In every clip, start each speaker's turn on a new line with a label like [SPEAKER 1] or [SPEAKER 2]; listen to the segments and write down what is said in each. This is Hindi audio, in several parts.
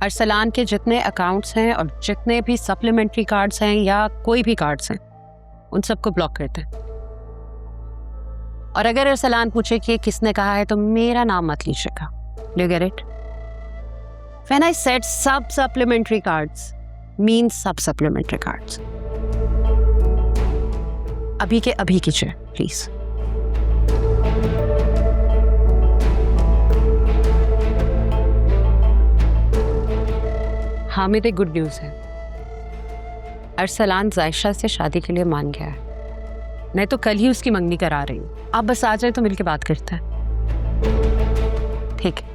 [SPEAKER 1] अरसलान के जितने अकाउंट्स हैं और जितने भी सप्लीमेंट्री कार्ड्स हैं या कोई भी कार्ड्स हैं, उन सबको ब्लॉक करते हैं। और अगर अरसलान पूछे कि किसने कहा है तो मेरा नाम मत लीजिएगा। Do you get it? When I said सब सप्लीमेंट्री कार्ड्स मीन सब सप्लीमेंट्री कार्ड्स। अभी के अभी कीजिए प्लीज। हामिद, एक गुड न्यूज़ है। अरसलान जायशा से शादी के लिए मान गया है। मैं तो कल ही उसकी मंगनी करा रही हूँ। आप बस आ जाए तो मिलके बात करते हैं। ठीक है।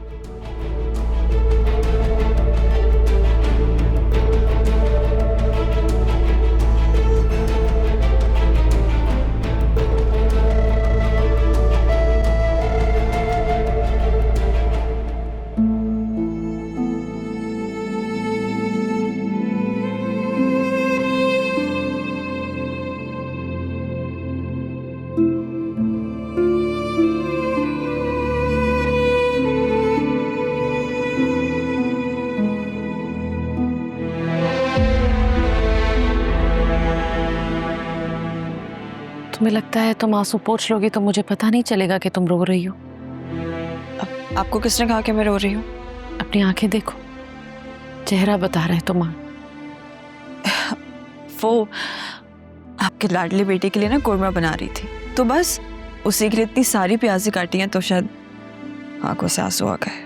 [SPEAKER 2] तुम्हें लगता है तुम आंसू पोंछ लोगी तो मुझे पता नहीं चलेगा कि तुम रो रही हो।
[SPEAKER 3] आपको किसने कहा कि मैं रो रही हूँ?
[SPEAKER 2] अपनी आंखें देखो, चेहरा बता रहे तुम्हारा।
[SPEAKER 3] वो आपके लाडली बेटे के लिए ना कोरमा बना रही थी, तो बस उसी के लिए इतनी सारी प्याजी काटी हैं तो शायद आंखों से आंसू आ गए।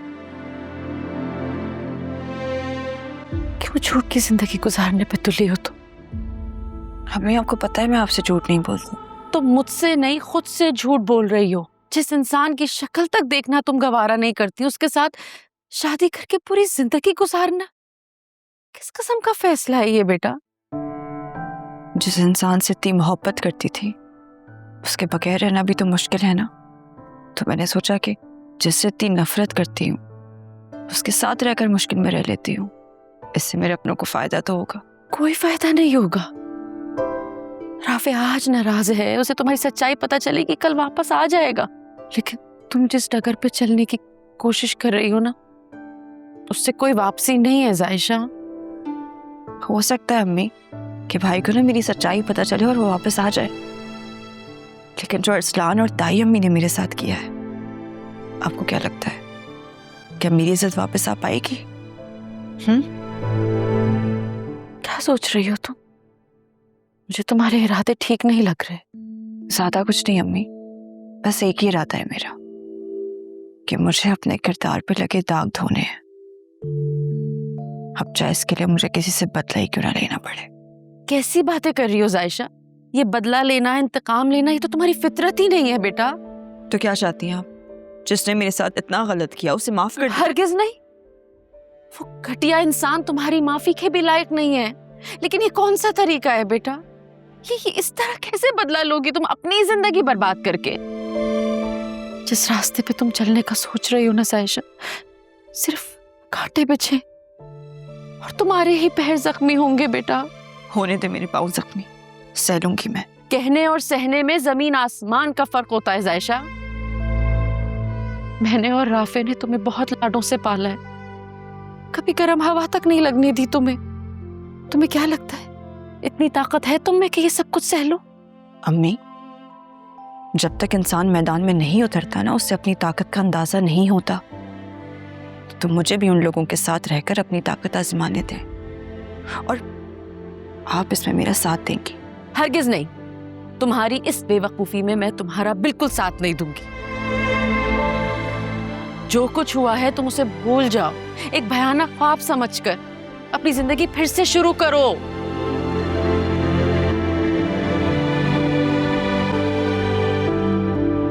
[SPEAKER 2] क्यों झूठ की जिंदगी गुजारने पे तुली हो तुम?
[SPEAKER 3] हमें आपको पता है मैं आपसे झूठ नहीं बोलती।
[SPEAKER 2] तुम मुझसे नहीं खुद से झूठ बोल रही हो। जिस इंसान की शक्ल तक देखना तुम गवारा नहीं करती, उसके साथ शादी करके पूरी जिंदगी गुजारना किस किस्म का फैसला है ये बेटा?
[SPEAKER 3] जिस इंसान से इतनी मोहब्बत करती थी उसके बगैर रहना भी तो मुश्किल है ना। तो मैंने सोचा कि जिससे इतनी नफरत करती हूँ उसके साथ रहकर मुश्किल में रह लेती हूँ। इससे मेरे अपनों को फायदा तो होगा।
[SPEAKER 2] कोई फायदा नहीं होगा। राफे आज नाराज है, उसे तुम्हारी सच्चाई पता चलेगी, कल वापस आ जाएगा। लेकिन तुम जिस डगर पे चलने की कोशिश कर रही हो ना, उससे कोई वापसी नहीं है जायशा।
[SPEAKER 3] हो सकता है अम्मी कि भाई को ना मेरी सच्चाई पता चले और वो वापस आ जाए, लेकिन जो अरसलान और ताई अम्मी ने मेरे साथ किया है, आपको क्या लगता है क्या मेरी इज्जत वापस आ पाएगी?
[SPEAKER 2] क्या सोच रही हो तुम? मुझे तुम्हारे इरादे ठीक नहीं लग रहे।
[SPEAKER 3] ज्यादा कुछ नहीं अम्मी, बस एक ही इरादा है मेरा कि मुझे अपने किरदार पे लगे दाग धोने हैं। अब चाहे इसके लिए मुझे किसी से बदला ही क्यों ना लेना पड़े।
[SPEAKER 2] कैसी बातें कर रही हो जायशा? ये बदला लेना, इंतकाम लेना, ये तो तुम्हारी फितरत ही नहीं है बेटा।
[SPEAKER 3] तो क्या चाहती हैं आप? जिसने मेरे साथ इतना गलत किया उसे माफ कर दो।
[SPEAKER 2] हरगिज नहीं। वो घटिया इंसान तुम्हारी माफी के भी लायक नहीं है। लेकिन ये कौन सा तरीका है बेटा? ये इस तरह कैसे बदला लोगी तुम अपनी जिंदगी बर्बाद करके? जिस रास्ते पे तुम चलने का सोच रही हो ना सायशा, सिर्फ कांटे बिछे और तुम्हारे ही पैर जख्मी होंगे बेटा।
[SPEAKER 3] होने दे मेरे पाँव जख्मी, सह लूंगी मैं।
[SPEAKER 2] कहने और सहने में जमीन आसमान का फर्क होता है जायशा। मैंने और राफे ने तुम्हें बहुत लाडों से पाला है, कभी गर्म हवा तक नहीं लगने दी तुम्हें। तुम्हें क्या लगता है इतनी ताकत है तुम में कि ये सब कुछ सह लो?
[SPEAKER 3] अम्मी, जब तक इंसान मैदान में नहीं उतरता ना, उससे अपनी ताकत का अंदाजा नहीं होता। तो मुझे भी उन लोगों के साथ रहकर अपनी ताकत आजमाने दें, और आप इसमें मेरा साथ देंगी।
[SPEAKER 2] हरगिज नहीं। तुम्हारी इस बेवकूफी में मैं तुम्हारा बिल्कुल साथ नहीं दूंगी। जो कुछ हुआ है तुम उसे भूल जाओ। एक भयानक ख्वाब समझकर अपनी जिंदगी फिर से शुरू करो।